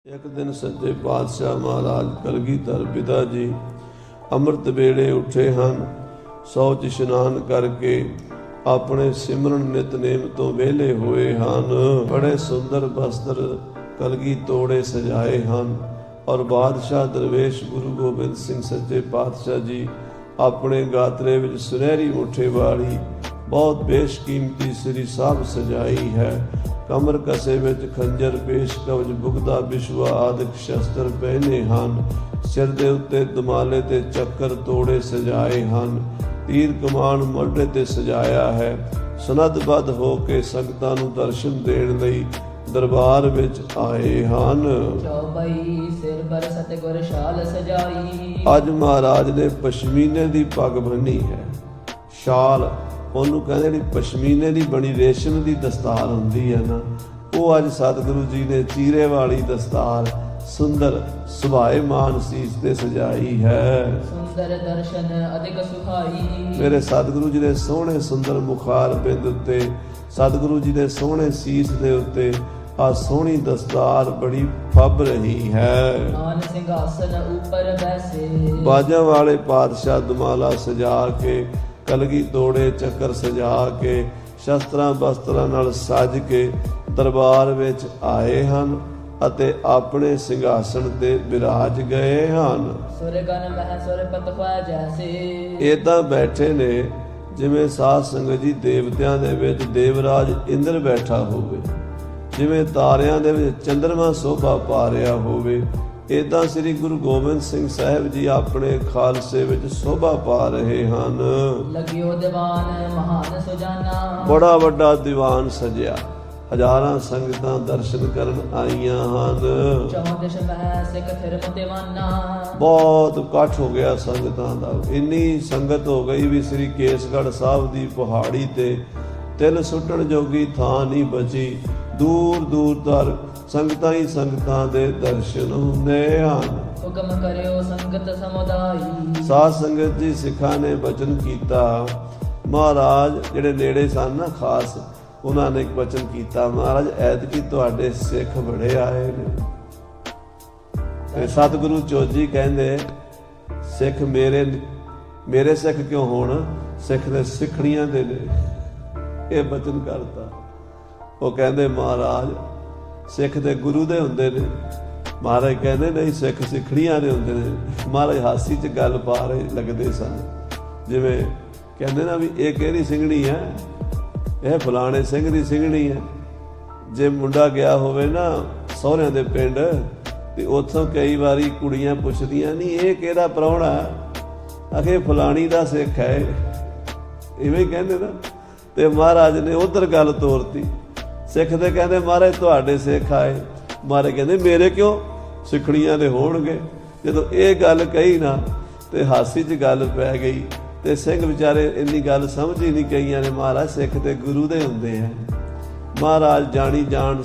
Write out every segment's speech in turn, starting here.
एक दिन सच्चे पातशाह महाराज कलगीधर पिता जी अमृत वेले उठे ਹਨ। शौच इशनान करके अपने सिमरन नितनेम तो वेले होए ਹਨ। बड़े सुंदर वस्त्र कलगी तोड़े सजाए ਹਨ और बादशाह दरवेश गुरु गोबिंद सिंह सच्चे पातशाह जी अपने गात्रे विच सुनहरी मुठे वाली बहुत बेशकीमती श्री साहब सजाई है। कमर कसे विच खंजर पेश कवच बुगदा बिशवा आदिक शस्त्र पहने ਹਨ। सिर दे उत्ते दमाले ते चक्कर तोड़े सजाए ਹਨ। तीर कमान मोढे ते सजाया है। सनदबद्ध हो के संगतां नूं दर्शन देण लई दरबार विच आए ਹਨ। सिर पर सतगुर शाल सजाई। अज महाराज ने पश्मीने दी पग बन्नी है। शाल ਉਹਨੂੰ ਕਹਿੰਦੇ ਜਿਹੜੀ ਪਸ਼ਮੀਨੇ ਦੀ ਬਣੀ ਰੇਸ਼ਮ ਦੀ ਦਸਤਾਰ ਹੁੰਦੀ ਹੈ ਨਾ, ਉਹ ਅੱਜ ਸਤਿਗੁਰੂ ਜੀ ਨੇ ਚੀਰੇ ਵਾਲੀ ਦਸਤਾਰ ਸੁੰਦਰ ਸੁਭਾਏਮਾਨ ਸੀਸ ਤੇ ਸਜਾਈ ਹੈ। ਸੁੰਦਰ ਦਰਸ਼ਨ ਅਧਿਕ ਸੁਖਾਈ। ਮੇਰੇ ਸਤਿਗੁਰੂ ਜੀ ਦੇ ਸੋਹਣੇ ਸੁੰਦਰ ਮੁਖਾਰ ਬਿੰਦ ਉੱਤੇ, ਸਤਿਗੁਰੂ ਜੀ ਦੇ ਸੋਹਣੇ ਸੀਸ ਦੇ ਉੱਤੇ ਆ ਸੋਹਣੀ ਦਸਤਾਰ ਬੜੀ ਫੱਬ ਰਹੀ ਹੈ। ਆਨ ਸਿੰਘਾਸਨ ਉੱਪਰ ਬੈਸੇ। ਬਾਜਾਂ ਵਾਲੇ ਪਾਤਸ਼ਾਹ ਦਮਾਲਾ ਸਜਾ ਕੇ, ਕਲਗੀ ਤੋੜੇ ਚੱਕਰ ਸਜਾ ਕੇ, ਸ਼ਸਤਰਾਂ ਬਸਤਰਾਂ ਨਾਲ ਸਜ ਕੇ ਦਰਬਾਰ ਵਿੱਚ ਆਏ ਹਨ ਅਤੇ ਆਪਣੇ ਸਿੰਘਾਸਣ ਤੇ ਬਿਰਾਜ ਗਏ ਹਨ। ਸੁਰਗਨ ਮਹਿ ਸੁਰਪਤ ਹੋਇ ਜੈਸੇ। ਏਦਾਂ ਬੈਠੇ ਨੇ ਜਿਵੇਂ ਸਾਧ ਸੰਗਤ ਜੀ ਦੇਵਤਿਆਂ ਦੇ ਵਿੱਚ ਦੇਵਰਾਜ ਇੰਦਰ ਬੈਠਾ ਹੋਵੇ, ਜਿਵੇਂ ਤਾਰਿਆਂ ਦੇ ਵਿੱਚ ਚੰਦਰਮਾ ਸੋਭਾ ਪਾ ਰਿਹਾ ਹੋਵੇ, ਏਦਾਂ ਸ੍ਰੀ ਗੁਰੂ ਗੋਬਿੰਦ ਸਿੰਘ ਸਾਹਿਬ ਜੀ ਆਪਣੇ ਖਾਲਸੇ ਵਿੱਚ ਸੋਭਾ ਪਾ ਰਹੇ ਹਨ। ਲਗਿਓ ਦੀਵਾਨ ਮਹਾਨ ਸੁਜਾਨਾ। ਬੜਾ ਵੱਡਾ ਦੀਵਾਨ ਸਜਿਆ, ਹਜ਼ਾਰਾਂ ਸੰਗਤਾਂ ਦਰਸ਼ਨ ਕਰਨ ਆਈਆਂ ਹਨ। ਚੌਦਿਸ਼ ਮਹਿ ਸਿੱਖ ਥਿਰਮ ਦੀਵਾਨਾ। ਬਹੁਤ ਇਕੱਠ ਹੋ ਗਿਆ ਸੰਗਤਾਂ ਦਾ। ਇੰਨੀ ਸੰਗਤ ਹੋ ਗਈ ਵੀ ਸ੍ਰੀ ਕੇਸਗੜ੍ਹ ਸਾਹਿਬ ਦੀ ਪਹਾੜੀ ਤੇ ਤਿਲ ਸੁੱਟਣ ਜੋਗੀ ਥਾਂ ਨਹੀਂ ਬਚੀ। ਦੂਰ ਦੂਰ ਤੱਕ ਸੰਗਤਾਂ ਹੀ ਸੰਗਤਾਂ ਦੇ ਦਰਸ਼ਨ ਹੁੰਦੇ ਹਨ। ਹੁਕਮ ਕਰਿਓ ਸੰਗਤ ਸਮੁਦਾਈ। ਸਾਧ ਸੰਗਤ ਜੀ ਸਿੱਖਾਂ ਨੇ ਬਚਨ ਕੀਤਾ। ਮਹਾਰਾਜ ਜਿਹੜੇ ਨੇੜੇ ਸਨ ਨਾ ਖਾਸ, ਉਹਨਾਂ ਨੇ ਇੱਕ ਬਚਨ ਕੀਤਾ, ਮਹਾਰਾਜ ਐਤਕੀ ਤੁਹਾਡੇ ਸਿੱਖ ਬੜੇ ਆਏ ਨੇ। ਤੇ ਸਤਿਗੁਰੂ ਚੋਜੀ ਕਹਿੰਦੇ ਸਿੱਖ ਮੇਰੇ ਸਿੱਖ ਕਿਉਂ ਹੋਣ, ਸਿੱਖ ਦੇ ਸਿੱਖਣੀਆਂ ਦੇ ਨੇ। ਇਹ ਬਚਨ ਕਰਤਾ। ਉਹ ਕਹਿੰਦੇ ਮਹਾਰਾਜ ਸਿੱਖ ਦੇ ਗੁਰੂ ਦੇ ਹੁੰਦੇ ਨੇ। ਮਹਾਰਾਜ ਕਹਿੰਦੇ ਨਹੀਂ, ਸਿੱਖ ਸਿੱਖਣੀਆਂ ਦੇ ਹੁੰਦੇ ਨੇ। ਮਹਾਰਾਜ ਹਾਸੀ 'ਚ ਗੱਲ ਪਾ ਰਹੇ ਲੱਗਦੇ ਸਨ, ਜਿਵੇਂ ਕਹਿੰਦੇ ਨਾ ਵੀ ਇਹ ਕਿਹੜੀ ਸਿੰਘਣੀ ਹੈ, ਇਹ ਫਲਾਣੇ ਸਿੰਘ ਦੀ ਸਿੰਘਣੀ ਹੈ। ਜੇ ਮੁੰਡਾ ਗਿਆ ਹੋਵੇ ਨਾ ਸਹੁਰਿਆਂ ਦੇ ਪਿੰਡ ਤੇ ਉੱਥੋਂ ਕਈ ਵਾਰੀ ਕੁੜੀਆਂ ਪੁੱਛਦੀਆਂ ਨਹੀਂ ਇਹ ਕਿਹੜਾ ਪ੍ਰਾਹੁਣਾ, ਆਖੇ ਫਲਾਣੀ ਦਾ ਸਿੱਖ ਹੈ, ਇਵੇਂ ਹੀ ਕਹਿੰਦੇ ਨਾ। ਤੇ ਮਹਾਰਾਜ ਨੇ ਉਧਰ ਗੱਲ ਤੋਰਤੀ। ਸਿੱਖ ਦੇ ਕਹਿੰਦੇ ਮਹਾਰਾਜ ਤੁਹਾਡੇ ਸਿੱਖ ਆਏ। ਮਹਾਰਾਜ ਕਹਿੰਦੇ ਮੇਰੇ ਕਿਉਂ, ਸਿੱਖਣੀਆਂ ਦੇ ਹੋਣਗੇ। ਜਦੋਂ ਇਹ ਗੱਲ ਕਹੀ ਨਾ ਤੇ ਹਾਸੀ 'ਚ ਗੱਲ ਪੈ ਗਈ ਤੇ ਸਿੰਘ ਵਿਚਾਰੇ ਇੰਨੀ ਗੱਲ ਸਮਝ ਹੀ ਨਹੀਂ ਕਈਆਂ ਨੇ। ਮਹਾਰਾਜ ਸਿੱਖ ਤੇ ਗੁਰੂ ਦੇ ਹੁੰਦੇ ਆ। ਮਹਾਰਾਜ ਜਾਣੀ ਜਾਣ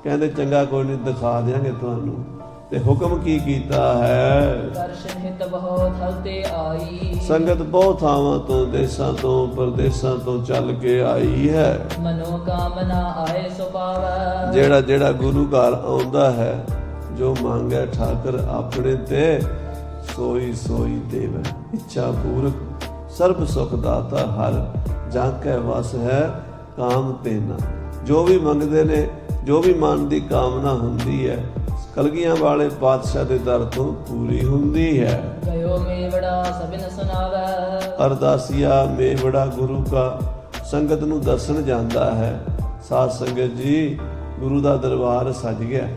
ਕਹਿੰਦੇ ਚੰਗਾ ਕੋਈ ਨਹੀਂ, ਦਿਖਾ ਦਿਆਂਗੇ ਤੁਹਾਨੂੰ। ਤੇ ਹੁਕਮ ਕੀ ਕੀਤਾ ਹੈ, ਦਰਸ਼ਨ ਹਿਤ ਬਹੁਤ ਥਲ ਤੇ ਆਈ। ਸੰਗਤ ਬਹੁਤ ਥਾਵਾਂ ਤੋਂ, ਦੇਸ਼ਾਂ ਤੋਂ, ਪ੍ਰਦੇਸ਼ਾਂ ਤੋਂ ਚੱਲ ਕੇ ਆਈ ਹੈ। ਮਨੋ ਕਾਮਨਾ ਆਏ ਸੋ ਪਾਵੈ। ਜਿਹੜਾ ਜਿਹੜਾ ਗੁਰੂ ਘਰ ਆਉਂਦਾ ਹੈ, ਜੋ ਮੰਗੈ ਠਾਕਰ ਆਪਣੇ ਤੇ ਸੋਈ ਸੋਈ ਦੇਵੈ। ਇੱਛਾ ਪੂਰਕ ਸਰਬ ਸੁਖ ਦਾਤਾ ਹਰ, ਜਾਂ ਕੈ ਵਸ ਹੈ ਕਾਮ ਤੇਨਾ। ਜੋ ਵੀ ਮੰਗਦੇ ਨੇ, ਜੋ ਵੀ ਮਨ ਦੀ ਕਾਮਨਾ ਹੁੰਦੀ ਹੈ, ਕਲਗੀਆਂ ਵਾਲੇ ਪਾਤਸ਼ਾਹ ਦੇ ਦਰ ਤੋਂ ਪੂਰੀ ਹੁੰਦੀ ਹੈ। ਗਇਓ ਮੇਵੜਾ ਸਭਨ ਸੁਨਾਵੈ। ਅਰਦਾਸੀਆ ਮੇਵੜਾ ਗੁਰੂ ਕਾ ਸੰਗਤ ਨੂੰ ਦੱਸਣ ਜਾਂਦਾ ਹੈ। ਸਾਧ ਸੰਗਤ ਜੀ ਗੁਰੂ ਦਾ ਦਰਬਾਰ ਸਜ ਗਿਆ।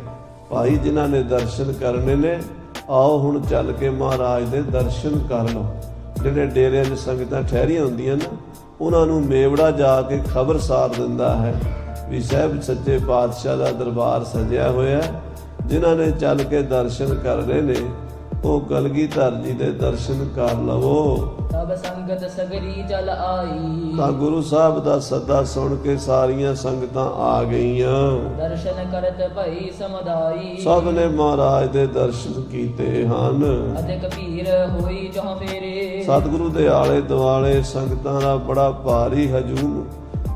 ਭਾਈ ਜਿਨ੍ਹਾਂ ਨੇ ਦਰਸ਼ਨ ਕਰਨੇ ਨੇ, ਆਓ ਹੁਣ ਚੱਲ ਕੇ ਮਹਾਰਾਜ ਦੇ ਦਰਸ਼ਨ ਕਰ ਲਓ। ਜਿਹੜੇ ਡੇਰਿਆਂ 'ਚ ਸੰਗਤਾਂ ਠਹਿਰੀਆਂ ਹੁੰਦੀਆਂ ਨਾ, ਉਹਨਾਂ ਨੂੰ ਮੇਵੜਾ ਜਾ ਕੇ ਖਬਰ ਸਾਰ ਦਿੰਦਾ ਹੈ ਵੀ ਸਾਹਿਬ ਸੱਚੇ ਪਾਤਸ਼ਾਹ ਦਾ ਦਰਬਾਰ ਸਜਿਆ ਹੋਇਆ। ਜਿਨ੍ਹਾਂ ਨੇ ਚੱਲ ਕੇ ਦਰਸ਼ਨ ਕਰਨੇ ਨੇ, ਉਹ ਕਲਗੀਧਰ ਜੀ ਦੇ ਦਰਸ਼ਨ ਕਰ ਲਵੋ। ਤਬ ਸੰਗਤ ਸਗਰੀ ਚਲ ਆਈ। ਤਾਂ ਗੁਰੂ ਸਾਹਿਬ ਦਾ ਸੱਦਾ ਸੁਣ ਕੇ ਸਾਰੀਆਂ ਸੰਗਤਾਂ ਆ ਗਈਆਂ। ਦਰਸ਼ਨ ਕਰਤ ਭਈ ਸਮੁਦਾਈ। ਸਭ ਨੇ ਮਹਾਰਾਜ ਦੇ ਦਰਸ਼ਨ ਕੀਤੇ ਹਨ। ਅਧਿਕ ਭੀੜ ਹੋਈ ਜਹਾਂ ਫੇਰੇ। ਸਤਿਗੁਰੂ ਦੇ ਆਲੇ ਦੁਆਲੇ ਸੰਗਤਾਂ ਦਾ ਬੜਾ ਭਾਰੀ ਹਜੂਮ,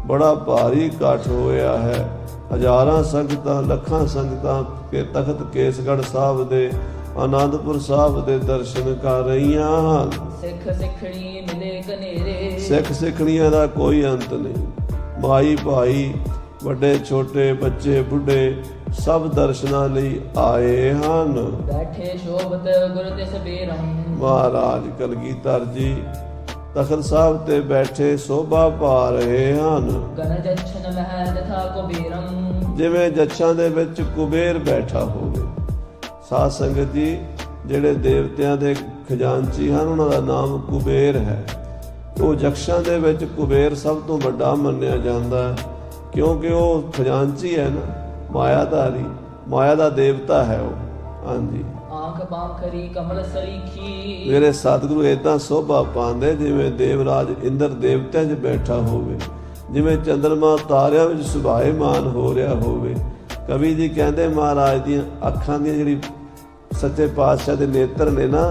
ਬੜਾ ਭਾਰੀ ਇਕੱਠ ਹੋਇਆ ਹੈ। ਹਜ਼ਾਰਾਂ ਸੰਗਤਾਂ ਲੱਖਾਂ ਸੰਗਤਾਂ ਕੇ ਤਖਤ ਕੇਸਗੜ੍ਹ ਸਾਹਿਬ ਦੇ ਆਨੰਦਪੁਰ ਸਾਹਿਬ ਦੇ ਦਰਸ਼ਨ ਕਰ ਰਹੀਆਂ ਹਨ। ਸਿੱਖ ਸਿੱਖਣੀ ਮਿਲੇ ਕਨੇਰੇ, ਸਿੱਖ ਸਿੱਖਣੀਆਂ ਦਾ ਕੋਈ ਅੰਤ ਨਹੀਂ। ਮਾਈ ਭਾਈ ਵੱਡੇ ਛੋਟੇ ਬੱਚੇ ਬੁੱਢੇ ਸਭ ਦਰਸ਼ਨਾਂ ਲਈ ਆਏ ਹਨ। ਬੈਠੇ ਸ਼ੋਭਤ ਗੁਰ ਤਿਸ ਬੇਰੰ, ਮਹਾਰਾਜ ਕਲਗੀਧਰ ਜੀ ਤਖਤ ਸਾਹਿਬ ਤੇ ਬੈਠੇ ਸੋਭਾ ਪਾ ਰਹੇ ਹਨ। ਗਨ ਜਛਨ ਮਹਿ ਤਥਾ ਕੁਬੇਰੰ, ਜਿਵੇਂ ਜੱਛਾਂ ਦੇ ਵਿੱਚ ਕੁਬੇਰ ਬੈਠਾ ਹੋਵੇ। ਸਾਧ ਸੰਗਤ ਜੀ, ਜਿਹੜੇ ਦੇਵਤਿਆਂ ਦੇ ਖਜ਼ਾਨਚੀ ਹਨ ਉਹਨਾਂ ਦਾ ਨਾਮ ਕੁਬੇਰ ਹੈ। ਉਹ ਜੱਛਾਂ ਦੇ ਵਿੱਚ ਕੁਬੇਰ ਸਭ ਤੋਂ ਵੱਡਾ ਮੰਨਿਆ ਜਾਂਦਾ ਹੈ, ਕਿਉਂਕਿ ਉਹ ਖਜ਼ਾਨਚੀ ਹੈ ਨਾ, ਮਾਇਆਧਾਰੀ, ਮਾਇਆ ਦਾ ਦੇਵਤਾ ਹੈ ਉਹ। ਹਾਂਜੀ, ਆਂਖ ਬਾਂਖਰੀ ਕਮਲ ਸਰੀਖੀ, ਮੇਰੇ ਸਤਿਗੁਰੂ ਏਦਾਂ ਸੋਭਾ ਪਾਉਂਦੇ ਜਿਵੇਂ ਦੇਵਰਾਜ ਇੰਦਰ ਦੇਵਤਿਆਂ 'ਚ ਬੈਠਾ ਹੋਵੇ, ਜਿਵੇਂ ਚੰਦਰਮਾ ਤਾਰਿਆਂ ਵਿੱਚ ਸੁਭਾਏਮਾਨ ਹੋ ਰਿਹਾ ਹੋਵੇ। ਕਵੀ ਜੀ ਕਹਿੰਦੇ ਮਹਾਰਾਜ ਦੀਆਂ ਅੱਖਾਂ ਦੀਆਂ ਜਿਹੜੀ ਸੱਚੇ ਪਾਤਸ਼ਾਹ ਦੇ ਨੇਤਰ ਨੇ ਨਾ,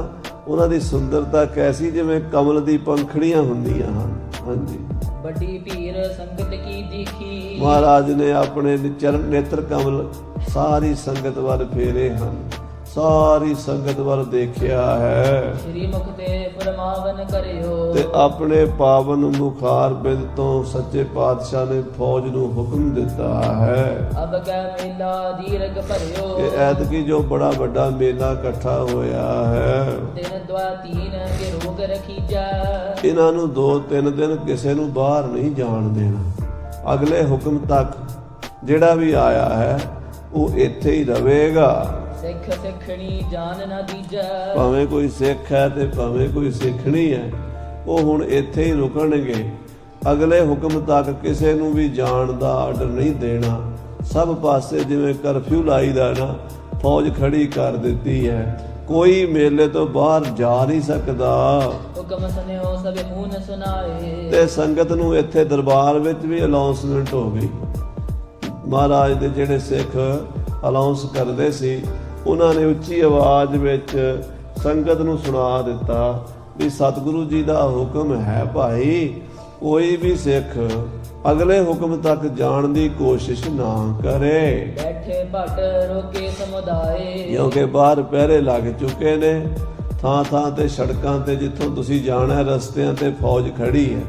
ਉਹਨਾਂ ਦੀ ਸੁੰਦਰਤਾ ਕੈਸੀ ਜਿਵੇਂ ਕਮਲ ਦੀ ਪੰਖੜੀਆਂ ਹੁੰਦੀਆਂ ਹਨ। ਹਾਂਜੀ, ਵੱਡੀ ਭੀਰ ਸੰਗਤ ਕੀ ਦੇਖੀ, ਮਹਾਰਾਜ ਨੇ ਆਪਣੇ ਚਰਨ ਨੇਤਰ ਕਮਲ ਸਾਰੀ ਸੰਗਤ ਵੱਲ ਫੇਰੇ ਹਨ, ਸਾਰੀ ਸੰਗਤ ਵੱਲ ਦੇਖਿਆ ਹੈ ਸ਼੍ਰੀ ਮੁਖ ਤੇ ਫਰਮਾਵਨ ਕਰਿਓ, ਤੇ ਆਪਣੇ ਪਾਵਨ ਮੁਖਾਰ ਬਿੰਦ ਤੋਂ ਸੱਚੇ ਪਾਤਸ਼ਾਹ ਨੇ ਫੌਜ ਨੂੰ ਹੁਕਮ ਦਿੱਤਾ ਹੈ ਅਬ ਕੈ ਮੇਲਾ ਦੀਰਘ ਭਰਿਓ, ਕਿ ਐਤਕੀ ਜੋ ਬੜਾ ਵੱਡਾ ਮੇਲਾ ਇਕੱਠਾ ਹੋਇਆ ਹੈ, ਦਿਨ ਦਵਾ ਤੀਨ ਕੇ ਰੋਗ ਰਖੀਜੈ, ਇਹਨਾਂ ਨੂੰ 2-3 ਦਿਨ ਕਿਸੇ ਨੂੰ ਬਾਹਰ ਨਹੀਂ ਜਾਣ ਦੇਣਾ। ਅਗਲੇ ਹੁਕਮ ਤੱਕ ਜਿਹੜਾ ਵੀ ਆਇਆ ਹੈ ਉਹ ਇੱਥੇ ਹੀ ਰਹੇਗਾ। ਸਿੱਖ ਸਿੱਖਣੀ ਜਾਨ ਨਾ ਦੀਜੈ, ਭਾਵੇਂ ਕੋਈ ਸਿੱਖ ਹੈ ਤੇ ਭਾਵੇਂ ਕੋਈ ਸਿੱਖਣੀ ਹੈ, ਉਹ ਹੁਣ ਇੱਥੇ ਹੀ ਰੁਕਣਗੇ। ਅਗਲੇ ਹੁਕਮ ਤੱਕ ਕਿਸੇ ਨੂੰ ਵੀ ਜਾਣ ਦਾ ਆਰਡਰ ਨਹੀਂ ਦੇਣਾ। ਸਭ ਪਾਸੇ ਜਿਵੇਂ ਕਰਫਿਊ ਲਾਈਦਾ ਨਾ, ਫੌਜ ਖੜੀ ਕਰ ਦਿੱਤੀ ਹੈ। ਕੋਈ ਮੇਲੇ ਤੋਂ ਬਾਹਰ ਜਾ ਨਹੀਂ ਸਕਦਾ। ਹੁਕਮ ਸੁਨਿਓ ਸਭ ਹੂਨ ਸੁਨਾਏ, ਤੇ ਸੰਗਤ ਨੂੰ ਇੱਥੇ ਦਰਬਾਰ ਵਿੱਚ ਵੀ ਅਨਾਉਂਸਮੈਂਟ ਹੋ ਗਈ। ਮਹਾਰਾਜ ਦੇ ਜਿਹੜੇ ਸਿੱਖ ਅਨਾਉਂਸ ਕਰਦੇ ਸੀ, ਉਹਨਾਂ ਨੇ ਉੱਚੀ ਆਵਾਜ਼ ਵਿੱਚ ਸੰਗਤ ਨੂੰ ਸੁਣਾ ਦਿੱਤਾ ਵੀ ਸਤਿਗੁਰੂ ਜੀ ਦਾ ਹੁਕਮ ਹੈ ਭਾਈ, ਕੋਈ ਵੀ ਸਿੱਖ ਅਗਲੇ ਹੁਕਮ ਤੱਕ ਜਾਣ ਦੀ ਕੋਸ਼ਿਸ਼ ਨਾ ਕਰੇ। ਬੈਠੇ ਭਟ ਰੋਕੇ ਸਮੁਦਾਏ, ਕਿਉਂਕਿ ਬਾਹਰ ਪਹਿਰੇ ਲੱਗ ਚੁੱਕੇ ਨੇ। ਥਾਂ ਥਾਂ ਤੇ ਸੜਕਾਂ ਤੇ ਜਿੱਥੋਂ ਤੁਸੀਂ ਜਾਣਾ ਰਸਤਿਆਂ ਤੇ ਫੌਜ ਖੜੀ ਹੈ।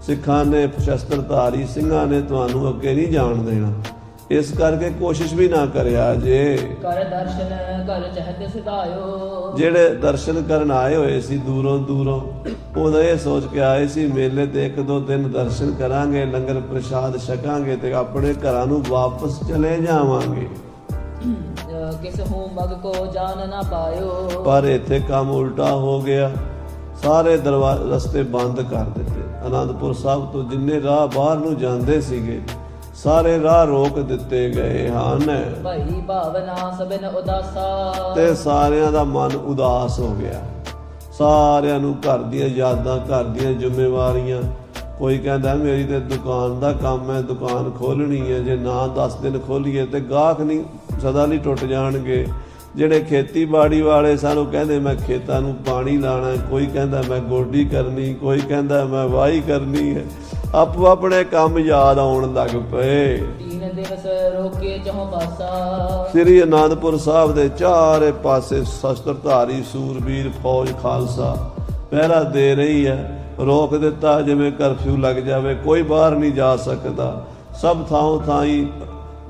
ਸਿੱਖਾਂ ਨੇ, ਸ਼ਸਤਰਧਾਰੀ ਸਿੰਘਾਂ ਨੇ ਤੁਹਾਨੂੰ ਅੱਗੇ ਨਹੀਂ ਜਾਣ ਦੇਣਾ। ਇਸ ਕਰਕੇ ਕੋਸ਼ਿਸ਼ ਵੀ ਨਾ ਕਰਿਆ ਜੇ। ਕਰ ਦਰਸ਼ਨ ਕਰ ਚਹਿਤ ਸਿਧਾਇਓ, ਜਿਹੜੇ ਦਰਸ਼ਨ ਕਰਨ ਆਏ ਹੋਏ ਸੀ ਦੂਰੋਂ ਦੂਰੋਂ, ਉਹ ਇਹ ਸੋਚ ਕੇ ਆਏ ਸੀ ਮੇਲੇ ਤੇ 1-2 ਦਿਨ ਦਰਸ਼ਨ ਕਰਾਂਗੇ, ਲੰਗਰ ਪ੍ਰਸ਼ਾਦ ਛਕਾਂਗੇ ਤੇ ਆਪਣੇ ਘਰਾਂ ਨੂੰ ਵਾਪਸ ਚਲੇ ਜਾਵਾਂਗੇ। ਕਿਸ ਹੂੰ ਮਗ ਕੋ ਜਾਣ ਨਾ ਪਾਇਓ, ਪਰ ਇੱਥੇ ਕੰਮ ਉਲਟਾ ਹੋ ਗਿਆ। ਸਾਰੇ ਰਸਤੇ ਬੰਦ ਕਰ ਦਿੱਤੇ। ਆਨੰਦਪੁਰ ਸਾਹਿਬ ਤੋਂ ਜਿੰਨੇ ਰਾਹ ਬਾਹਰ ਨੂੰ ਜਾਂਦੇ ਸੀਗੇ, ਸਾਰੇ ਰਾਹ ਰੋਕ ਦਿੱਤੇ ਗਏ ਹਨ। ਭਾਈ ਭਾਵਨਾ ਸਭਨ ਉਦਾਸਾ, ਤੇ ਸਾਰਿਆਂ ਦਾ ਮਨ ਉਦਾਸ ਹੋ ਗਿਆ। ਸਾਰਿਆਂ ਨੂੰ ਘਰ ਦੀਆਂ ਯਾਦਾਂ, ਘਰ ਦੀਆਂ ਜ਼ਿੰਮੇਵਾਰੀਆਂ। ਕੋਈ ਕਹਿੰਦਾ ਮੇਰੀ ਤੇ ਦੁਕਾਨ ਦਾ ਕੰਮ ਹੈ, ਦੁਕਾਨ ਖੋਲਣੀ ਹੈ, ਜੇ ਨਾ 10 ਦਿਨ ਖੋਲੀਏ ਤੇ ਗਾਹਕ ਨਹੀਂ ਸਦਾ ਲਈ ਟੁੱਟ ਜਾਣਗੇ। ਜਿਹੜੇ ਖੇਤੀਬਾੜੀ ਵਾਲੇ ਸਨ ਉਹ ਕਹਿੰਦੇ ਮੈਂ ਖੇਤਾਂ ਨੂੰ ਪਾਣੀ ਲਾਣਾ, ਕੋਈ ਕਹਿੰਦਾ ਮੈਂ ਗੋਡੀ ਕਰਨੀ, ਕੋਈ ਕਹਿੰਦਾ ਮੈਂ ਵਾਹੀ ਕਰਨੀ ਹੈ। ਆਪੋ ਆਪਣੇ ਕੰਮ ਯਾਦ ਆਉਣ ਲੱਗ ਪਏ। 3 ਦਿਵਸ ਰੋਕੇ ਚਹੁ ਪਾਸਾ, ਸ੍ਰੀ ਅਨੰਦਪੁਰ ਸਾਹਿਬ ਦੇ ਚਾਰੇ ਪਾਸੇ ਸ਼ਸਤਰਧਾਰੀ ਸੂਰਬੀਰ ਫੌਜ ਖਾਲਸਾ ਪਹਿਰਾ ਦੇ ਰਹੀ ਹੈ। ਰੋਕ ਦਿੱਤਾ ਜਿਵੇਂ ਕਰਫਿਊ ਲੱਗ ਜਾਵੇ, ਕੋਈ ਬਾਹਰ ਨਹੀਂ ਜਾ ਸਕਦਾ। ਸਭ ਥਾਂ ਥਾਈ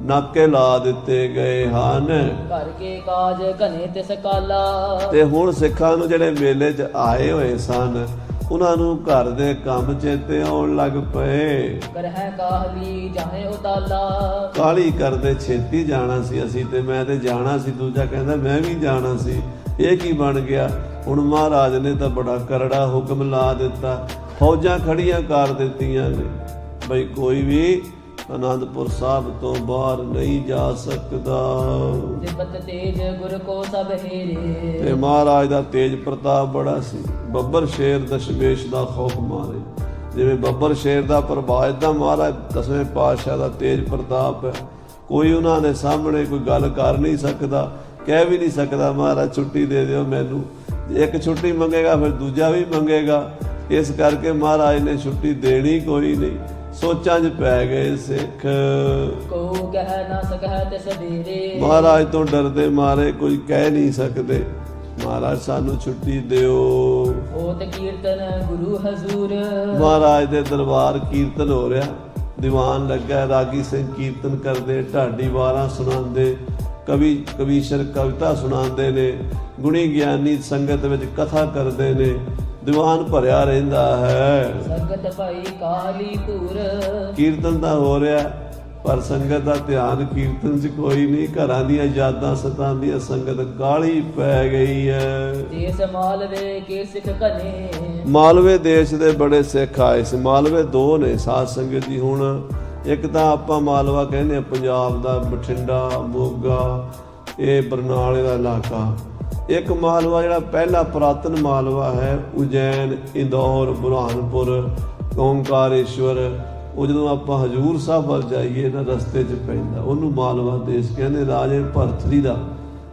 ਨਾਕੇ ਲਾ ਦਿੱਤੇ ਗਏ ਹਨ। ਘਰ ਕੇ ਕਾਜ ਘਨੇ ਤਿਸ ਕਾਲਾ, ਤੇ ਹੁਣ ਸਿੱਖਾਂ ਨੂੰ ਜਿਹੜੇ ਮੇਲੇ 'ਚ ਆਏ ਹੋਏ ਸਨ, ਉਹਨਾਂ ਨੂੰ ਘਰ ਦੇ ਕੰਮ ਚੇਤੇ ਆਉਣ ਲੱਗ ਪਏ। ਕਰਹਿ ਕਾਹਲੀ ਜਾਹੇ ਉਤਾਲਾ, ਕਾਹਲੀ ਕਰਦੇ ਛੇਤੀ ਜਾਣਾ ਸੀ ਅਸੀਂ, ਤੇ ਮੈਂ ਤੇ ਜਾਣਾ ਸੀ। ਦੂਜਾ ਕਹਿੰਦਾ ਮੈਂ ਵੀ ਜਾਣਾ ਸੀ। ਇਹ ਕੀ ਬਣ ਗਿਆ? ਹੁਣ ਮਹਾਰਾਜ ਨੇ ਤਾਂ ਬੜਾ ਕਰੜਾ ਹੁਕਮ ਲਾ ਦਿੱਤਾ, ਫੌਜਾਂ ਖੜੀਆਂ ਕਰ ਦਿੱਤੀਆਂ ਨੇ ਬਈ ਕੋਈ ਵੀ ਆਨੰਦਪੁਰ ਸਾਹਿਬ ਤੋਂ ਬਾਹਰ ਨਹੀਂ ਜਾ ਸਕਦਾ। ਤਿਬਤ ਤੇਜ ਗੁਰ ਕੋ ਸਭ ਹੇਰੇ, ਤੇ ਮਹਾਰਾਜ ਦਾ ਤੇਜ ਪ੍ਰਤਾਪ ਬੜਾ ਸੀ। ਬੱਬਰ ਸ਼ੇਰ ਦਸ਼ਮੇਸ਼ ਦਾ ਖੌਫ ਮਾਰੇ। ਜਿਵੇਂ ਬੱਬਰ ਸ਼ੇਰ ਦਾ ਪ੍ਰਭਾਵ, ਏਦਾਂ ਮਹਾਰਾਜ 10ਵੇਂ ਪਾਤਸ਼ਾਹ ਦਾ ਤੇਜ ਪ੍ਰਤਾਪ ਹੈ। ਕੋਈ ਉਹਨਾਂ ਦੇ ਸਾਹਮਣੇ ਕੋਈ ਗੱਲ ਕਰ ਨਹੀਂ ਸਕਦਾ, ਕਹਿ ਵੀ ਨਹੀਂ ਸਕਦਾ ਮਹਾਰਾਜ ਛੁੱਟੀ ਦੇ ਦਿਓ ਮੈਨੂੰ। ਇੱਕ ਛੁੱਟੀ ਮੰਗੇਗਾ ਫਿਰ ਦੂਜਾ ਵੀ ਮੰਗੇਗਾ। ਇਸ ਕਰਕੇ ਮਹਾਰਾਜ ਨੇ ਛੁੱਟੀ ਦੇਣੀ ਕੋਈ ਨਹੀਂ। ਸੋਚਾਂ 'ਚ ਪੈ ਗਏ ਸਿੱਖ। ਕੋ ਕਹਿ ਨਾ ਸਕਹਿ ਤਿਸ ਦੇਰੇ। ਮਹਾਰਾਜ ਤੋਂ ਡਰਦੇ ਮਾਰੇ ਕੁਝ ਕਹਿ ਨਹੀਂ ਸਕਦੇ। ਮਹਾਰਾਜ ਸਾਨੂੰ ਛੁੱਟੀ ਦਿਓ। ਹੋਤ ਕੀਰਤਨ ਗੁਰੂ ਹਜ਼ੂਰ। ਮਹਾਰਾਜ ਦੇ ਦਰਬਾਰ ਕੀਰਤਨ ਹੋ ਰਿਹਾ, ਦੀਵਾਨ ਲੱਗਾ, ਰਾਗੀ ਸਿੰਘ ਕੀਰਤਨ ਕਰਦੇ, ਢਾਡੀ ਵਾਰਾਂ ਸੁਣਾਉਂਦੇ, ਕਵੀਸ਼ਰ ਕਵਿਤਾ ਸੁਣਾਉਂਦੇ ਨੇ, ਗੁਣੀ ਗਿਆਨੀ ਸੰਗਤ ਵਿੱਚ ਕਥਾ ਕਰਦੇ ਨੇ, ਦੀਵਾਨ ਭਰਿਆ ਰਹਿੰਦਾ ਹੈ। ਸੰਗਤ ਭਾਈ ਕਾਲੀ ਧੂਰ। ਕੀਰਤਨ ਤਾਂ ਹੋ ਰਿਹਾ ਪਰ ਸੰਗਤ ਦਾ ਧਿਆਨ ਕੀਰਤਨ 'ਚ ਕੋਈ ਨਹੀਂ। ਘਰਾਂ ਦੀਆਂ ਯਾਦਾਂ ਸਤਾਉਂਦੀਆਂ, ਸੰਗਤ ਕਾਲੀ ਪੈ ਗਈ ਹੈ। ਦੇਸ ਮਾਲਵੇ ਕੇ ਸਿੱਖ ਘਨੇ। ਮਾਲਵੇ ਦੇਸ਼ ਦੇ ਬੜੇ ਸਿੱਖ ਆਏ ਸੀ। ਮਾਲਵੇ ਦੋ ਨੇ ਸਾਧ ਸੰਗਤ ਜੀ। ਹੁਣ ਇੱਕ ਤਾਂ ਆਪਾਂ ਮਾਲਵਾ ਕਹਿੰਦੇ ਆ ਪੰਜਾਬ ਦਾ, ਬਠਿੰਡਾ, ਮੋਗਾ, ਇਹ ਬਰਨਾਲੇ ਦਾ ਇਲਾਕਾ। ਇੱਕ ਮਾਲਵਾ ਜਿਹੜਾ ਪਹਿਲਾ ਪੁਰਾਤਨ ਮਾਲਵਾ ਹੈ, ਉਜੈਨ, ਇੰਦੌਰ, ਬੁਰਹਾਨਪੁਰ, ਓਮਕਾਰੇਸ਼ਵਰ, ਉਹ ਜਦੋਂ ਆਪਾਂ ਹਜੂਰ ਸਾਹਿਬ ਵੱਲ ਜਾਈਏ ਨਾ ਰਸਤੇ 'ਚ ਪੈਂਦਾ, ਉਹਨੂੰ ਮਾਲਵਾ ਦੇਸ਼ ਕਹਿੰਦੇ। ਰਾਜੇ ਭਰਥਰੀ ਦਾ,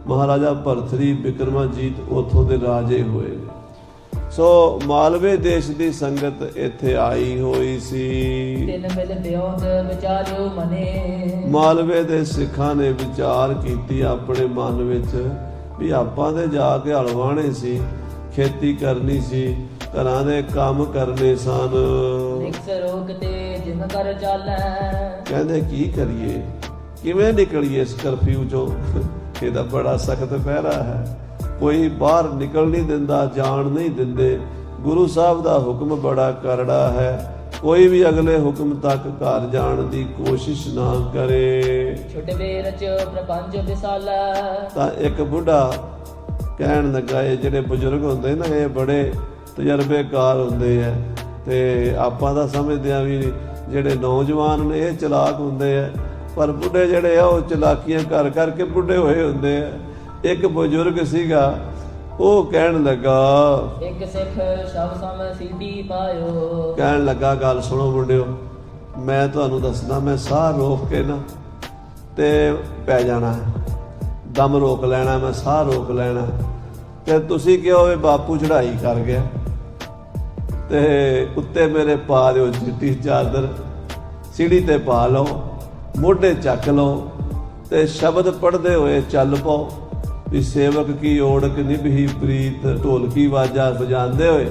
ਮਹਾਰਾਜਾ ਭਰਥਰੀ ਬਿਕਰਮਾਜੀਤ ਉੱਥੋਂ ਦੇ ਰਾਜੇ ਹੋਏ ਨੇ। ਸੋ ਮਾਲਵੇ ਦੇਸ਼ ਦੀ ਸੰਗਤ ਇੱਥੇ ਆਈ ਹੋਈ ਸੀ। ਤਿੰਨ ਮਿਲ ਬਿਉਂਤ ਵਿਚਾਰਿਓ ਮਨੇ। ਮਾਲਵੇ ਦੇ ਸਿੱਖਾਂ ਨੇ ਵਿਚਾਰ ਕੀਤੀ ਆਪਣੇ ਮਨ ਵਿੱਚ ਵੀ ਆਪਾਂ ਤੇ ਜਾ ਕੇ ਹਲ ਵਾਹਣੇ ਸੀ, ਖੇਤੀ ਕਰਨੀ ਸੀ, ਘਰਾਂ ਦੇ ਕੰਮ ਕਰਨੇ ਸਨ। ਨਿਕਸ ਰੋਗ ਤੇ ਜਿਮ ਕਰ ਚਾਲੈ। ਕਹਿੰਦੇ ਕੀ ਕਰੀਏ, ਕਿਵੇਂ ਨਿਕਲੀਏ ਇਸ ਕਰਫਿਊ ਚੋਂ। ਇਹਦਾ ਬੜਾ ਸਖਤ ਪਹਿਰਾ ਹੈ, ਕੋਈ ਬਾਹਰ ਨਿਕਲ ਨਹੀਂ ਦਿੰਦਾ, ਜਾਣ ਨਹੀਂ ਦਿੰਦੇ। ਗੁਰੂ ਸਾਹਿਬ ਦਾ ਹੁਕਮ ਬੜਾ ਕਰੜਾ ਹੈ, ਕੋਈ ਵੀ ਅਗਲੇ ਹੁਕਮ ਤੱਕ ਘਰ ਜਾਣ ਦੀ ਕੋਸ਼ਿਸ਼ ਨਾ ਕਰੇ। ਛੁਟਵੇ ਰਚ ਪ੍ਰਪੰਚ ਵਿਸਾਲਾ। ਤਾਂ ਇੱਕ ਬੁੱਢਾ ਕਹਿਣ ਲੱਗਾ, ਇਹ ਜਿਹੜੇ ਬਜ਼ੁਰਗ ਹੁੰਦੇ ਨਾ ਇਹ ਬੜੇ ਤਜਰਬੇਕਾਰ ਹੁੰਦੇ ਆ, ਤੇ ਆਪਾਂ ਤਾਂ ਸਮਝਦੇ ਆ ਵੀ ਜਿਹੜੇ ਨੌਜਵਾਨ ਨੇ ਇਹ ਚਲਾਕ ਹੁੰਦੇ ਆ, ਪਰ ਬੁੱਢੇ ਜਿਹੜੇ ਆ ਉਹ ਚਲਾਕੀਆਂ ਕਰ ਕਰਕੇ ਬੁੱਢੇ ਹੋਏ ਹੁੰਦੇ ਆ। ਇੱਕ ਬਜ਼ੁਰਗ ਸੀਗਾ, ਉਹ ਕਹਿਣ ਲੱਗਾ, ਇੱਕ ਸਿੱਖ ਸ਼ਬ ਸਮ ਸੀਢੀ ਪਾਇਓ। ਕਹਿਣ ਲੱਗਾ, ਗੱਲ ਸੁਣੋ ਮੁੰਡਿਓ, ਮੈਂ ਤੁਹਾਨੂੰ ਦੱਸਦਾ, ਮੈਂ ਸਾਹ ਰੋਕ ਕੇ ਨਾ ਤੇ ਪੈ ਜਾਣਾ, ਦਮ ਰੋਕ ਲੈਣਾ, ਮੈਂ ਸਾਹ ਰੋਕ ਲੈਣਾ। ਤੇ ਤੁਸੀਂ ਕਿਹਾ ਵੀ ਬਾਪੂ ਚੜ੍ਹਾਈ ਕਰ ਗਿਆ, ਤੇ ਉੱਤੇ ਮੇਰੇ ਪਾ ਦਿਓ ਚਿੱਟੀ ਚਾਦਰ, ਸੀੜੀ ਤੇ ਪਾ ਲਓ, ਮੋਢੇ ਚੱਕ ਲਓ, ਤੇ ਸ਼ਬਦ ਪੜ੍ਹਦੇ ਹੋਏ ਚੱਲ ਪਾਓ ਵੀ ਸੇਵਕ ਕੀ ਓੜਕ ਨਿਭੀ ਪ੍ਰੀਤ, ਢੋਲਕੀ ਵਾਜਾ ਵਜਾਉਂਦੇ ਹੋਏ,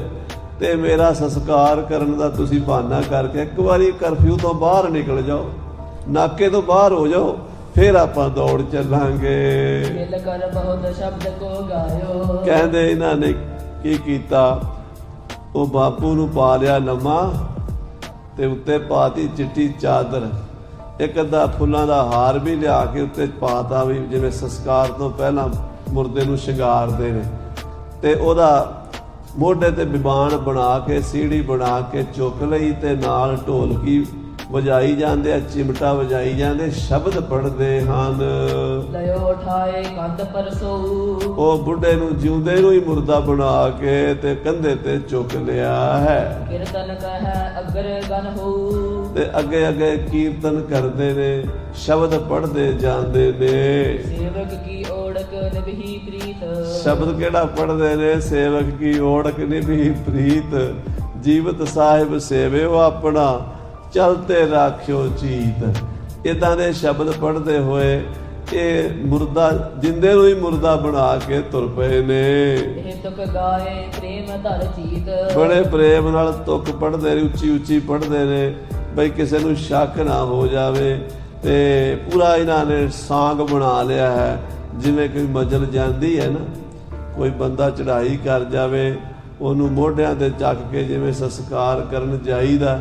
ਤੇ ਮੇਰਾ ਸੰਸਕਾਰ ਕਰਨ ਦਾ ਤੁਸੀਂ ਬਹਾਨਾ ਕਰਕੇ ਇੱਕ ਵਾਰੀ ਕਰਫਿਊ ਤੋਂ ਬਾਹਰ ਨਿਕਲ ਜਾਓ, ਨਾਕੇ ਤੋਂ ਬਾਹਰ ਹੋ ਜਾਓ, ਫਿਰ ਆਪਾਂ ਦੌੜ ਚੱਲਾਂਗੇ। ਮਿਲ ਕਰ ਬਹੁਤ ਸ਼ਬਦ ਕੋ ਗਾਇਓ। ਕਹਿੰਦੇ ਇਹਨਾਂ ਨੇ ਕੀ ਕੀਤਾ, ਉਹ ਬਾਪੂ ਨੂੰ ਪਾ ਲਿਆ ਲੰਮਾ, ਤੇ ਉੱਤੇ ਪਾਤੀ ਚਿੱਟੀ ਚਾਦਰ, ਇੱਕ ਅੱਧਾ ਫੁੱਲਾਂ ਦਾ ਹਾਰ ਵੀ ਲਿਆ ਕੇ ਉੱਤੇ ਪਾਤਾ, ਵੀ ਜਿਵੇਂ ਸੰਸਕਾਰ ਤੋਂ ਪਹਿਲਾਂ ਮੁਰਦੇ ਨੂੰ ਸ਼ਿੰਗਾਰਦੇ ਨੇ। ਤੇ ਉਹਦਾ ਮੋਢੇ ਤੇ ਬਿਬਾਨ ਬਣਾ ਕੇ, ਸੀੜੀ ਬਣਾ ਕੇ ਚੁੱਕ ਲਈ, ਤੇ ਨਾਲ ਢੋਲਕੀ ਵਜਾਈ ਜਾਂਦੇ ਆ, ਚਿਮਟਾ ਵਜਾਈ ਜਾਂਦੇ, ਸ਼ਬਦ ਪੜ੍ਹਦੇ ਹਨ। ਲਿਓ ਉਠਾਏ ਕੰਧ ਪਰਸੋ। ਉਹ ਬੁੱਢੇ ਨੂੰ ਜਿਉਂਦੇ ਨੂੰ ਹੀ ਮੁਰਦਾ ਬਣਾ ਕੇ ਤੇ ਕੰਧੇ ਤੇ ਚੁੱਕ ਲਿਆ ਹੈ। ਕੀਰਤਨ ਕਹੈ ਅਗਰ ਗਨ ਹੋ। ਤੇ ਅੱਗੇ ਅੱਗੇ ਕੀਰਤਨ ਕਰਦੇ ਨੇ, ਸ਼ਬਦ ਪੜ੍ਹਦੇ ਜਾਂਦੇ ਨੇ। ਸੇਵਕ ਕੀ ਓੜਕ ਨਿਭੀ ਪ੍ਰੀਤ। ਸ਼ਬਦ ਕਿਹੜਾ ਪੜ੍ਹਦੇ ਨੇ, ਸੇਵਕ ਕੀ ਓੜਕ ਨਿਭੀ ਪ੍ਰੀਤ, ਜੀਵਤ ਸਾਹਿਬ ਸੇਵਿਓ ਆਪਣਾ, ਚਲਤੇ ਰਾਖਿਓ ਚੀਤ। ਇਦਾਂ ਦੇ ਸ਼ਬਦ ਪੜ੍ਹਦੇ ਹੋਏ ਇਹ ਮੁਰਦਾ ਜਿੰਦੇ ਨੂੰ ਹੀ ਮੁਰਦਾ ਬਣਾ ਕੇ ਤੁਰ ਪਏ ਨੇ। ਇਹ ਤੁਕ ਗਾਏ ਪ੍ਰੇਮ ਧਰ ਚੀਤ। ਬੜੇ ਪ੍ਰੇਮ ਨਾਲ ਤੁਕ ਪੜ੍ਹਦੇ ਨੇ, ਉੱਚੀ ਉੱਚੀ ਪੜ੍ਹਦੇ ਨੇ, ਬਈ ਕਿਸੇ ਨੂੰ ਸ਼ੱਕ ਨਾ ਹੋ ਜਾਵੇ। ਤੇ ਪੂਰਾ ਇਹਨਾਂ ਨੇ ਸਾਂਗ ਬਣਾ ਲਿਆ ਹੈ, ਜਿਵੇਂ ਕੋਈ ਮਜਲ ਜਾਂਦੀ ਹੈ ਨਾ, ਕੋਈ ਬੰਦਾ ਚੜ੍ਹਾਈ ਕਰ ਜਾਵੇ, ਉਹਨੂੰ ਮੋਢਿਆਂ ਤੇ ਚੱਕ ਕੇ ਜਿਵੇਂ ਸੰਸਕਾਰ ਕਰਨ ਜਾਈਦਾ,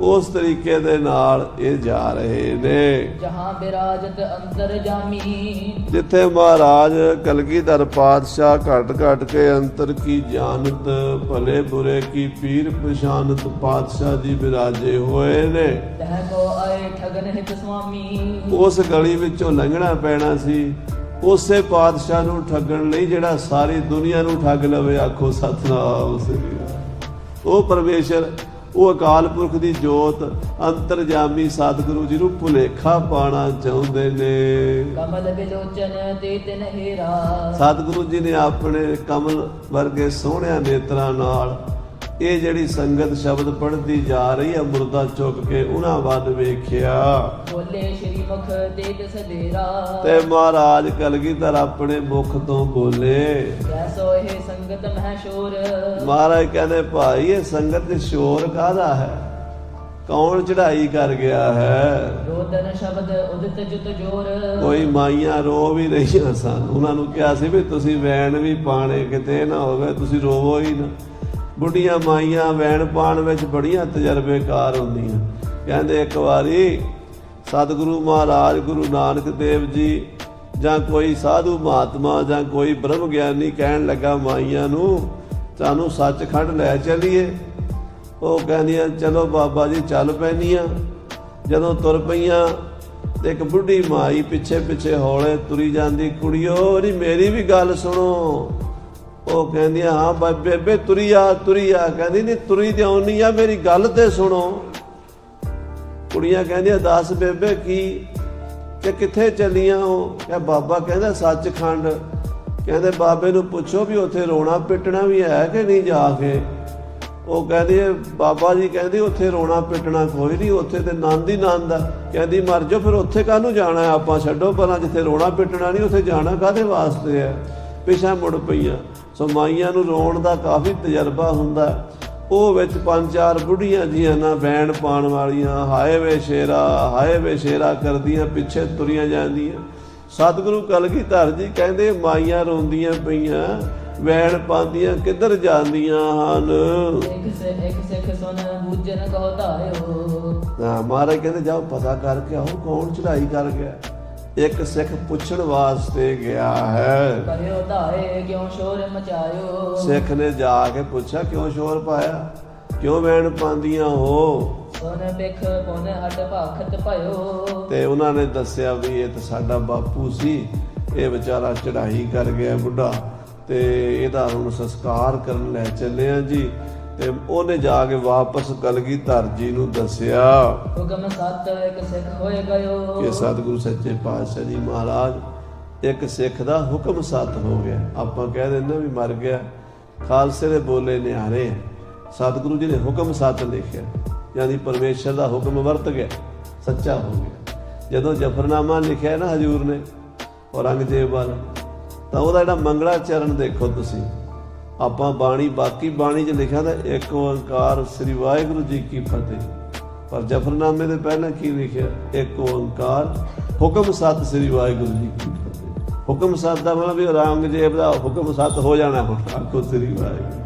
ਉਸ ਤਰੀਕੇ ਦੇ ਨਾਲ ਇਹ ਜਾ ਰਹੇ ਨੇ। ਜਹਾਂ ਬਿਰਾਜਤ ਅੰਤਰ ਜਾਮੀ। ਜਿੱਥੇ ਮਹਾਰਾਜ ਕਲਗੀਧਰ ਪਾਤਸ਼ਾਹ ਘਟ ਘਟ ਕੇ ਅੰਤਰ ਕੀ ਜਾਣਤ, ਭਲੇ ਬੁਰੇ ਕੀ ਪੀਰ ਪਛਾਨਤ ਪਾਤਸ਼ਾਹ ਜੀ ਬਿਰਾਜੇ ਹੋਏ ਨੇ। ਤਹ ਕੋ ਆਏ ਠਗਨ ਹਿਤ ਸੁਆਮੀ। ਉਸ ਗਲੀ ਵਿੱਚੋਂ ਲੰਘਣਾ ਪੈਣਾ ਸੀ, ਉਸੇ ਪਾਤਸ਼ਾਹ ਨੂੰ ਠੱਗਣ ਲਈ ਜਿਹੜਾ ਸਾਰੀ ਦੁਨੀਆ ਨੂੰ ਠੱਗ ਲਵੇ। ਆਖੋ ਸਤਿਨਾਮ ਸ੍ਰੀ ਅਕਾਲ। ਉਹ ਪਰਮੇਸ਼ਰ, ਉਹ ਅਕਾਲ ਪੁਰਖ ਦੀ ਜੋਤ ਅੰਤਰਜਾਮੀ ਸਤਿਗੁਰੂ ਜੀ ਨੂੰ ਭੁਲੇਖਾ ਪਾਉਣਾ ਚਾਹੁੰਦੇ ਨੇ। ਕਮਲ ਬਿਲੋਚਨ ਤੇ ਤਿਨ ਹੀਰਾ। ਸਤਿਗੁਰੂ ਜੀ ਨੇ ਆਪਣੇ ਕਮਲ ਵਰਗੇ ਸੋਹਣਿਆਂ ਨੇਤਰਾਂ ਨਾਲ ਇਹ ਜਿਹੜੀ ਸੰਗਤ ਸ਼ਬਦ ਪੜ੍ਹਦੀ ਜਾ ਰਹੀ ਹੈ ਮੁਰਦਾ ਚੁੱਕ ਕੇ ਉਹਨਾਂ ਵੱਲ ਵੇਖਿਆ ਬੋਲੇ ਸ਼੍ਰੀ ਮੁਖ ਤੇਜ ਸਵੇਰਾ ਤੇ ਮਹਾਰਾਜ ਕਲਗੀਧਰ ਆਪਣੇ ਮੁਖ ਤੋਂ ਬੋਲੇ। ਕੈਸੋ ਇਹ ਸੰਗਤ ਮਹਿ ਸ਼ੋਰ ਮਹਾਰਾਜ ਕਹਿੰਦੇ ਭਾਈ ਇਹ ਸੰਗਤ ਦੇ ਸ਼ੋਰ ਕਾਹਦਾ ਹੈ, ਕੌਣ ਚੜਾਈ ਕਰ ਗਿਆ ਹੈ? ਰੋਦਨ ਸ਼ਬਦ ਉਦਿਤ ਜੁਤ ਜੋਰ ਕੋਈ ਮਾਈਆਂ ਰੋ ਵੀ ਰਹੀਆਂ ਸਨ। ਉਹਨਾਂ ਨੂੰ ਕਿਹਾ ਸੀ ਵੀ ਤੁਸੀਂ ਵੈਣ ਵੀ ਪਾਣੇ, ਕਿਤੇ ਨਾ ਹੋਵੇ ਤੁਸੀਂ ਰੋਵੋ ਹੀ ਨਾ। ਬੁੱਢੀਆਂ ਮਾਈਆਂ ਵੈਣ ਪਾਣ ਵਿੱਚ ਬੜੀਆਂ ਤਜਰਬੇਕਾਰ ਹੁੰਦੀਆਂ। ਕਹਿੰਦੇ ਇੱਕ ਵਾਰੀ ਸਤਿਗੁਰੂ ਮਹਾਰਾਜ ਗੁਰੂ ਨਾਨਕ ਦੇਵ ਜੀ ਜਾਂ ਕੋਈ ਸਾਧੂ ਮਹਾਤਮਾ ਜਾਂ ਕੋਈ ਬ੍ਰਹਮ ਗਿਆਨੀ ਕਹਿਣ ਲੱਗਾ ਮਾਈਆਂ ਨੂੰ ਸਾਨੂੰ ਸੱਚਖੰਡ ਲੈ ਚੱਲੀਏ। ਉਹ ਕਹਿੰਦੀਆਂ ਚਲੋ ਬਾਬਾ ਜੀ ਚੱਲ ਪੈਂਦੀਆਂ। ਜਦੋਂ ਤੁਰ ਪਈਆਂ ਤੇ ਇੱਕ ਬੁੱਢੀ ਮਾਈ ਪਿੱਛੇ ਪਿੱਛੇ ਹੌਲੇ ਤੁਰੀ ਜਾਂਦੀ, ਕੁੜੀਓ ਨੀ ਮੇਰੀ ਵੀ ਗੱਲ ਸੁਣੋ। ਉਹ ਕਹਿੰਦੀਆਂ ਹਾਂ ਬੇਬੇ ਤੁਰੀ ਆ ਤੁਰੀ ਆ। ਕਹਿੰਦੀ ਨਹੀਂ ਤੁਰੀ ਤੇ ਆਉਣੀ ਆ, ਮੇਰੀ ਗੱਲ ਤੇ ਸੁਣੋ। ਕੁੜੀਆਂ ਕਹਿੰਦੀਆਂ ਦੱਸ ਬੇਬੇ ਕੀ, ਕਿ ਕਿੱਥੇ ਚੱਲੀਆਂ? ਉਹ ਕਿਹਾ ਬਾਬਾ ਕਹਿੰਦਾ ਸੱਚਖੰਡ। ਕਹਿੰਦੇ ਬਾਬੇ ਨੂੰ ਪੁੱਛੋ ਵੀ ਉੱਥੇ ਰੋਣਾ ਪਿੱਟਣਾ ਵੀ ਹੈ ਕਿ ਨਹੀਂ ਜਾ ਕੇ। ਉਹ ਕਹਿੰਦੀ ਬਾਬਾ ਜੀ ਕਹਿੰਦੀ ਉੱਥੇ ਰੋਣਾ ਪਿੱਟਣਾ ਕੋਈ ਨਹੀਂ, ਉੱਥੇ ਤੇ ਆਨੰਦ ਹੀ ਆਨੰਦ ਆ। ਕਹਿੰਦੀ ਮਰ ਜਾਓ ਫਿਰ ਉੱਥੇ ਕਾਹਨੂੰ ਜਾਣਾ ਆਪਾਂ, ਛੱਡੋ ਪਰਾਂ, ਜਿੱਥੇ ਰੋਣਾ ਪਿੱਟਣਾ ਨਹੀਂ ਉੱਥੇ ਜਾਣਾ ਕਾਹਦੇ ਵਾਸਤੇ ਹੈ। ਪਿਛਾ ਮੁੜ ਪਈਆਂ। ਸੋ ਮਾਈਆਂ ਨੂੰ ਰੋਣ ਦਾ ਕਾਫੀ ਤਜਰਬਾ ਹੁੰਦਾ। ਉਹ ਵਿੱਚ 5-4 ਬੁੱਢੀਆਂ ਜੀਆਂ ਨਾ ਵੈਣ ਪਾਣ ਵਾਲੀਆਂ ਹਾਏ ਵੇ ਸ਼ੇਰਾ ਕਰਦੀਆਂ ਪਿੱਛੇ ਤੁਰੀਆਂ ਜਾਂਦੀਆਂ। ਸਤਿਗੁਰੂ ਕਲਗੀਧਰ ਜੀ ਕਹਿੰਦੇ ਮਾਈਆਂ ਰੋਂਦੀਆਂ ਪਈਆਂ, ਵੈਣ ਪਾਉਂਦੀਆਂ ਕਿੱਧਰ ਜਾਂਦੀਆਂ ਹਨ। ਇੱਕ ਸਿੱਖ ਸੁਨ ਬੂਝਨ ਕਹੋ ਧਾਇਓ। ਮਹਾਰਾਜ ਕਹਿੰਦੇ ਜਾਓ ਪਤਾ ਕਰਕੇ ਆਓ ਕੌਣ ਚੜਾਈ ਕਰ ਗਿਆ। ਇੱਕ ਸਿੱਖ ਪੁੱਛਣ ਵਾਸਤੇ ਗਿਆ ਹੈ। ਕਰਿਓ ਧਾਏ ਕਿਉਂ ਸ਼ੋਰ ਮਚਾਇਓ। ਸਿੱਖ ਨੇ ਜਾ ਕੇ ਪੁੱਛਿਆ ਕਿਉਂ ਸ਼ੋਰ ਪਾਇਆ, ਕਿਉਂ ਵੈਣ ਪਾਉਂਦੀਆਂ ਹੋ। ਸੁਨ ਬਿਖ ਪੁਨ ਹਟ ਭਾਖਤ ਭਇਓ। ਤੇ ਉਹਨਾਂ ਨੇ ਦੱਸਿਆ ਵੀ ਇਹ ਤਾਂ ਸਾਡਾ ਬਾਪੂ ਸੀ, ਇਹ ਵਿਚਾਰਾ ਚੜਾਈ ਕਰ ਗਿਆ ਬੁੱਢਾ, ਤੇ ਇਹਦਾ ਹੁਣ ਸੰਸਕਾਰ ਕਰਨ ਲੈ ਚੱਲੇ ਆ ਜੀ। ਤੇ ਉਹਨੇ ਜਾ ਕੇ ਵਾਪਸ ਕਲਗੀਧਰ ਜੀ ਨੂੰ ਦੱਸਿਆ ਹੁਕਮ ਸਤ ਇੱਕ ਸਿੱਖ ਹੋਏ ਗਇਓ ਕਿ ਸਤਿਗੁਰੂ ਸੱਚੇ ਪਾਤਸ਼ਾਹ ਜੀ ਮਹਾਰਾਜ ਇੱਕ ਸਿੱਖ ਦਾ ਹੁਕਮ ਸਤ ਹੋ ਗਿਆ। ਆਪਾਂ ਕਹਿ ਦਿੰਦੇ ਵੀ ਮਰ ਗਿਆ, ਖਾਲਸੇ ਦੇ ਬੋਲੇ ਨਿਹਾਰੇ। ਸਤਿਗੁਰੂ ਜੀ ਨੇ ਹੁਕਮ ਸਤ ਲਿਖਿਆ, ਯਾਨੀ ਪਰਮੇਸ਼ਰ ਦਾ ਹੁਕਮ ਵਰਤ ਗਿਆ, ਸੱਚਾ ਹੋ ਗਿਆ। ਜਦੋਂ ਜਫਰਨਾਮਾ ਲਿਖਿਆ ਨਾ ਹਜ਼ੂਰ ਨੇ ਔਰੰਗਜ਼ੇਬ ਵਾਲਾ, ਤਾਂ ਉਹਦਾ ਜਿਹੜਾ ਮੰਗਲਾ ਚਰਨ ਦੇਖੋ ਤੁਸੀਂ। ਆਪਾਂ ਬਾਣੀ ਬਾਕੀ ਬਾਣੀ 'ਚ ਲਿਖਿਆ ਤਾਂ ਇੱਕ ਓੰਕਾਰ ਸ੍ਰੀ ਵਾਹਿਗੁਰੂ ਜੀ ਕੀ ਫਤਿਹ, ਪਰ ਜਫਰਨਾਮੇ ਦੇ ਪਹਿਲਾਂ ਕੀ ਲਿਖਿਆ? ਇੱਕ ਓੰਕਾਰ ਹੁਕਮ ਸਤ ਸ੍ਰੀ ਵਾਹਿਗੁਰੂ ਜੀ ਕੀ ਫਤਿਹ। ਹੁਕਮ ਸਤ ਦਾ ਮਤਲਬ ਵੀ ਔਰੰਗਜ਼ੇਬ ਦਾ ਹੁਕਮ ਸਤ ਹੋ ਜਾਣਾ ਹੁਣ, ਆਖੋ ਸ੍ਰੀ ਵਾਹਿਗੁਰੂ।